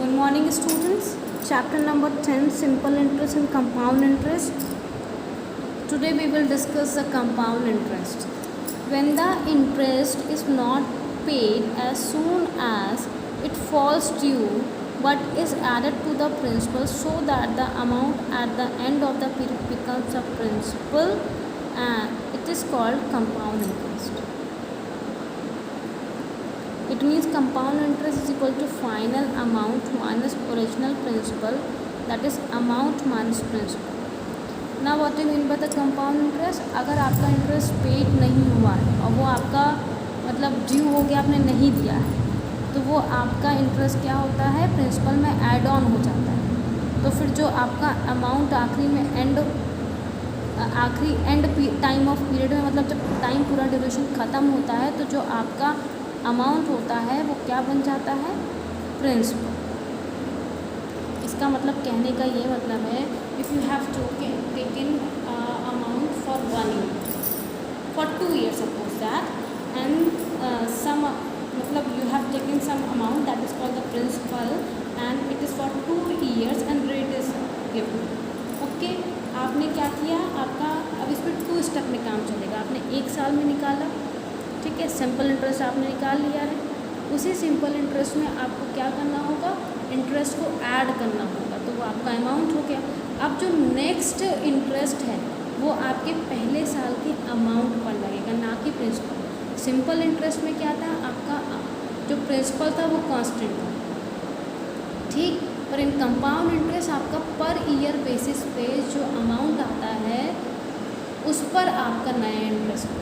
Good morning, students. Chapter number 10, Simple Interest and Compound Interest. Today we will discuss the compound interest. When the interest is not paid as soon as it falls due but is added to the principal so that the amount at the end of the period becomes a principal, and it is called compound interest. It means compound interest is equal to final amount minus original principal, that is amount minus principal. Now what do you mean by the compound interest? अगर आपका interest paid नहीं हुआ है और वो आपका मतलब due हो गया, आपने नहीं दिया है, तो वो आपका इंटरेस्ट क्या होता है, प्रिंसिपल में ऐड ऑन हो जाता है। तो फिर जो आपका अमाउंट आखिरी में एंड टाइम ऑफ पीरियड में, मतलब जब टाइम पूरा ड्यूरेशन ख़त्म होता है, तो जो आपका अमाउंट होता है वो क्या बन जाता है, प्रिंसिपल। इसका मतलब कहने का ये मतलब है, if you have taken amount for 1 year, for 2 years suppose that, and some मतलब you have taken some amount that is called the principal and it is for 2 years and rate is given. Okay, आपने क्या किया, आपका अब इस पर 2 step में काम चलेगा। आपने 1 साल में निकाला, ठीक है, सिंपल इंटरेस्ट आपने निकाल लिया है। उसी सिंपल इंटरेस्ट में आपको क्या करना होगा, इंटरेस्ट को ऐड करना होगा, तो वो आपका अमाउंट हो गया। अब जो नेक्स्ट इंटरेस्ट है वो आपके पहले साल के अमाउंट पर लगेगा, ना कि प्रिंसिपल। सिंपल इंटरेस्ट में क्या था, आपका जो प्रिंसिपल था वो कांस्टेंट था, ठीक। पर इन कंपाउंड इंटरेस्ट आपका पर ईयर बेसिस पे जो अमाउंट आता है उस पर आपका नया interest.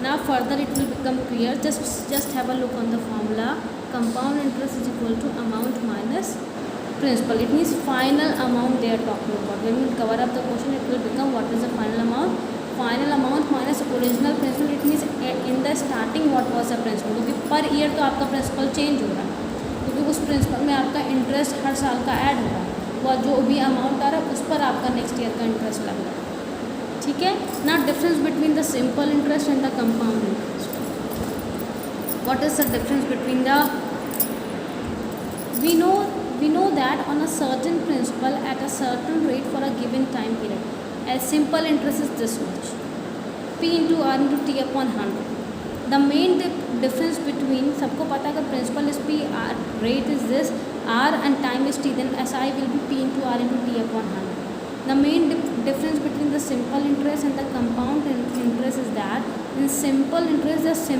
Now further it will become clear. Just have a look on the formula. Compound interest is equal to amount minus principal. It means final amount they are talking about. When we cover up the question, it will become what is the final amount? Final amount minus original principal. It means in the starting what was the principal. क्योंकि per year तो आपका principal change हो रहा है, क्योंकि उस principal में आपका इंटरेस्ट हर साल का ऐड हो रहा है, वह जो भी अमाउंट आ रहा है उस पर आपका नेक्स्ट ईयर का इंटरेस्ट लग रहा है, ठीक है ना। Difference between the simple interest and the compound interest, what is the difference between the, we know that on a certain principal at a certain rate for a given time period, as simple interest is this much, p into r into t upon 100. the main difference between, सबको पता है अगर principal is p, r rate is this, r and time is t, then si will be p into r into t upon 100. The main difference between the simple interest and the compound interest is that in simple interest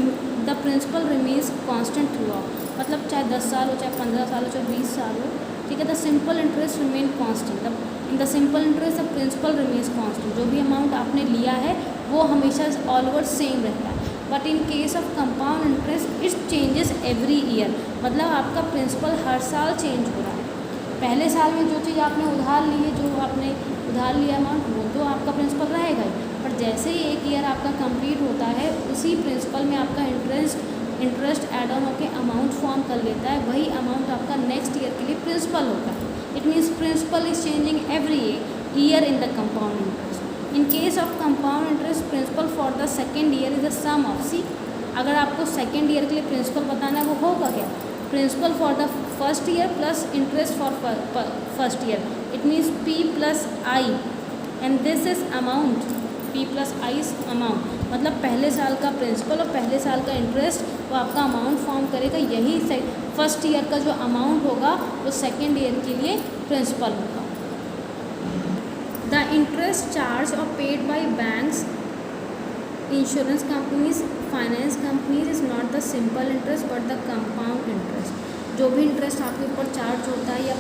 the principal remains constant throughout, मतलब चाहे 10 साल हो, चाहे 15 साल हो, चाहे 20 साल हो, ठीक है। The simple interest remain constant. In the simple interest the principal remains constant, जो भी अमाउंट आपने लिया है वो हमेशा ऑलओवर सेम रहता है। But in case of compound interest it changes every year, मतलब आपका प्रिंसिपल हर साल चेंज हो रहा है। पहले साल में जो चीज़ आपने उधार ली है, जो आपने उधार लिया अमाउंट, वो तो आपका प्रिंसिपल रहेगा ही, पर जैसे ही 1 ईयर आपका कंप्लीट होता है उसी प्रिंसिपल में आपका इंटरेस्ट एड ऑन होकर अमाउंट फॉर्म कर लेता है, वही अमाउंट आपका नेक्स्ट ईयर के लिए प्रिंसिपल होता है। It means principal is changing every year in the compound interest. In case of compound interest principal for the second year is the sum of, see अगर आपको सेकेंड ईयर के लिए principal बताना है वो होगा क्या, principal for the first year plus interest for first year, it means p plus I and this is amount, p plus I is amount, मतलब पहले साल का प्रिंसिपल और पहले साल का इंटरेस्ट वो आपका अमाउंट फॉर्म करेगा। यही फर्स्ट ईयर का जो अमाउंट होगा वो सेकेंड ईयर के लिए प्रिंसिपल होगा। द इंटरेस्ट चार्ज और paid by banks, insurance companies, finance companies is not the simple interest but the compound interest. जो भी इंटरेस्ट आपके ऊपर चार्ज होता है या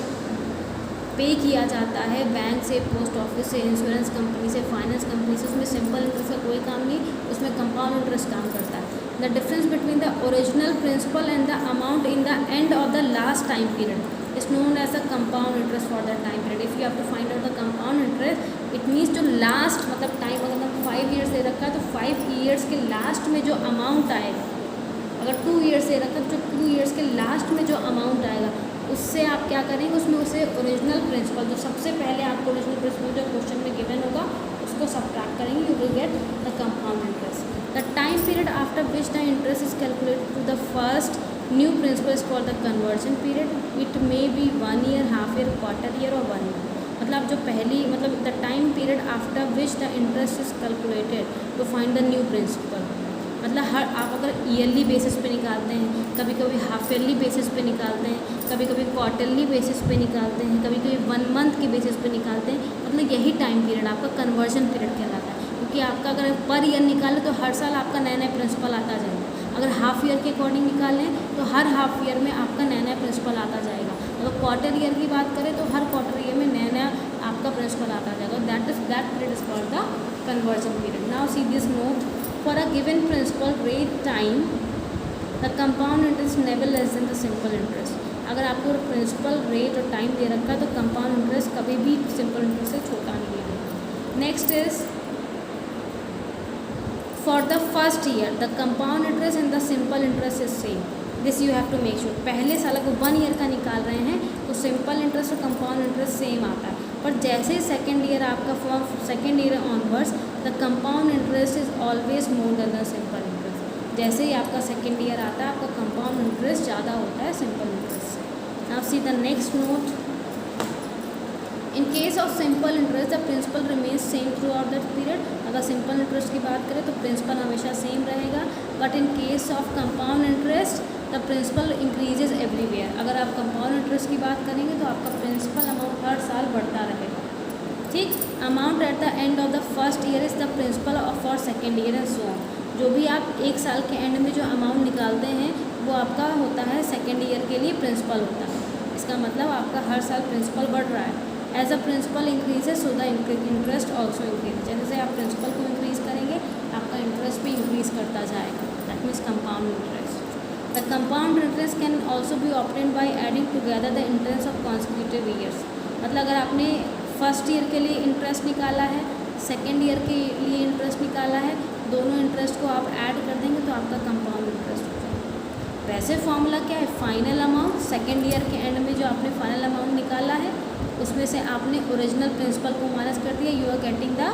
पे किया जाता है बैंक से, पोस्ट ऑफिस से, इंश्योरेंस कंपनी से, फाइनेंस कंपनी से, उसमें सिंपल इंटरेस्ट का कोई काम नहीं, उसमें कंपाउंड इंटरेस्ट काम करता है। The difference between the original principal and the amount in the end of the last time period is known as the compound interest for the time period. If you have to find out the compound interest, it means जो last मतलब time, अगर हम 5 years दे रखा है तो 5 years के last में जो अमाउंट आएगा, अगर 2 years दे रखा है तो 2 years के लास्ट में जो अमाउंट आएगा उससे आप क्या करेंगे, उसमें उसे ओरिजिनल प्रिंसिपल, जो सबसे पहले आपको ओरिजिनल प्रिंसिपल जो क्वेश्चन में गिवन होगा उसको सब्ट्रैक्ट करेंगे, you will get the compound interest. The time period after which the interest is calculated to the first new principal is called the conversion period. It may be 1 year, half year, quarter year और 1 year. मतलब जो पहली मतलब the time period after which the interest is calculated to find the new principal. मतलब हर आप अगर yearly basis पे निकालते हैं, कभी कभी हाफ ईयरली बेसिस पे निकालते हैं, कभी कभी क्वार्टरली बेसिस पे निकालते हैं, कभी कभी 1 month के बेसिस पे निकालते हैं, मतलब यही टाइम पीरियड आपका कन्वर्जन पीरियड कहलाता है. क्योंकि आपका अगर पर ईयर निकालें तो हर साल आपका नया नया प्रिंसिपल आता जाएगा. अगर हाफ ईयर के अकॉर्डिंग निकालें तो हर हाफ ईयर में आपका नया नया प्रिंसिपल आता जाएगा. अगर क्वार्टर ईयर की बात करें तो हर क्वार्टर ईयर में नया नया आपका प्रिंसिपल आता जाएगा. That period is called the conversion period. Now see this note. For a given principal rate time, the compound interest never less than the simple interest. अगर आपको प्रिंसिपल रेट और time दे रखा है तो कंपाउंड इंटरेस्ट कभी भी simple interest से छोटा नहीं है. Next is for the first year the compound interest and the simple interest is same. This you have to make sure. पहले साल अगर 1 year का निकाल रहे हैं तो सिंपल इंटरेस्ट और कंपाउंड इंटरेस्ट सेम आता है. पर जैसे ही सेकेंड ईयर आपका from second year onwards the compound interest is always more than the simple interest. जैसे ही आपका सेकेंड ईयर आता है आपका कंपाउंड इंटरेस्ट ज़्यादा होता है सिंपल इंटरेस्ट से. Now see the next note. In case of simple interest the principal remains same throughout that period. अगर सिंपल इंटरेस्ट की बात करें तो प्रिंसिपल हमेशा सेम रहेगा. But in case of compound interest the principal increases everywhere. अगर आप compound interest की बात करेंगे तो आपका प्रिंसिपल अमाउंट हर साल बढ़ता रहेगा. ठीक. Amount at the end of the first year is the principal for second year and so on. जो भी आप एक साल के एंड में जो अमाउंट निकालते हैं वो आपका होता है सेकेंड ईयर के लिए प्रिंसिपल होता है. इसका मतलब आपका हर साल प्रिंसिपल बढ़ रहा है. As a principal increases so the interest also increase. जैसे आप प्रिंसिपल को इंक्रीज करेंगे आपका इंटरेस्ट भी इंक्रीज करता जाएगा. That means compound interest. The compound interest can also be obtained by adding together the interest of consecutive years. मतलब अगर आपने फर्स्ट ईयर के लिए इंटरेस्ट निकाला है, सेकेंड ईयर के लिए इंटरेस्ट निकाला है, दोनों इंटरेस्ट को आप ऐड कर देंगे तो आपका कंपाउंड इंटरेस्ट हो जाएगा. वैसे फॉर्मूला क्या है? Final amount. सेकेंड ईयर के एंड में जो आपने फाइनल अमाउंट निकाला है उसमें से आपने ओरिजिनल प्रिंसिपल को माइनस कर दिया. You are getting the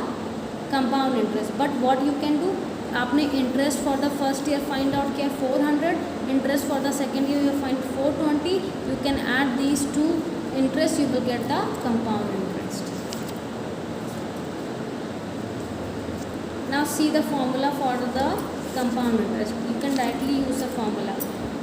compound interest. But what you can do, आपने interest for the first year find out किया 400, interest for the second year you find 420. You can add these two interest, you will get the compound interest. Now see the formula for the compound interest. You can directly use the formula.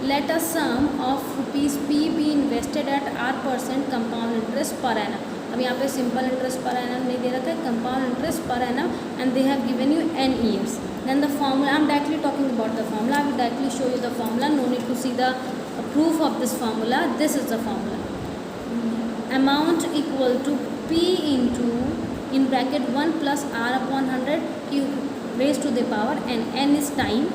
Let a sum of rupees P be invested at R% compound interest per annum. अब यहाँ पे simple interest per annum नहीं दे रखा है, compound interest per annum, and they have given you n years. Then the formula, I am directly talking about the formula. I will directly show you the formula. No need to see the proof of this formula. This is the formula. Amount equal to P into in bracket 1 plus R upon 100 cube raised to the power n. N is time.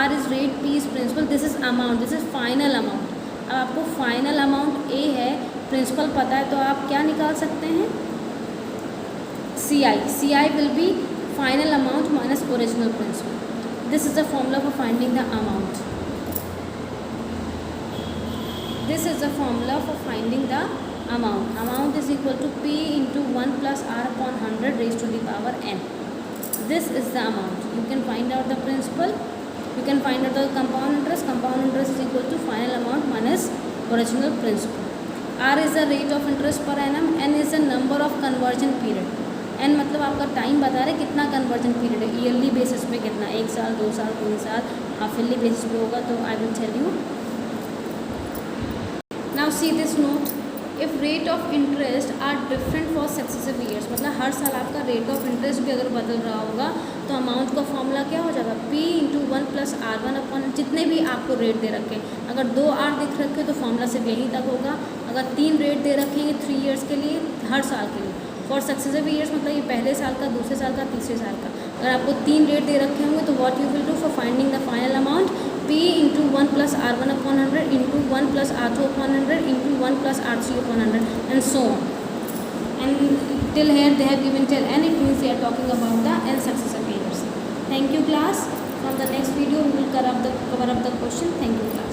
R is rate. P is principal. This is amount. This is final amount. अब आपको final amount A है, principal पता है, तो आप क्या निकाल सकते हैं? CI. CI will be final amount minus original principal. This is the formula for finding the amount. This is the formula for finding the amount. Amount is equal to P into 1 plus R upon 100 raised to the power n. This is the amount. You can find out the principal. You can find out the compound interest. Compound interest is equal to final amount minus original principal. R is the rate of interest per annum. N is the number of conversion period. N मतलब आपका time बता रहे कितना conversion period है, yearly basis पे कितना, 1 साल, 2 साल, 3 साल, हाफ ईयरली बेसिस पे होगा तो I will tell you. Now see this note. If rate of interest are different for successive years, मतलब हर साल आपका रेट ऑफ इंटरेस्ट भी अगर बदल रहा होगा तो अमाउंट का फॉर्मूला क्या हो जाएगा? P into 1 plus R1 upon जितने भी आपको रेट दे रखे. अगर 2 R दिख रखे तो फॉर्मूला सिर्फ यहीं तक होगा. अगर 3 रेट दे रखेंगे 3 ईयर्स के लिए, हर साल के लिए. फॉर सक्सेसिव ईयर्स मतलब ये पहले साल का, दूसरे साल का, तीसरे साल का. अगर आपको 3 रेट दे रखे होंगे तो what you will do for finding the final amount? P into 1 plus R1 upon 100 into 1 plus R2 upon 100 into 1 plus R3 upon 100 and so on. And till here they have given till n. It means we are talking about the n successive years. Thank you class. From the next video we will cover up the question. Thank you class.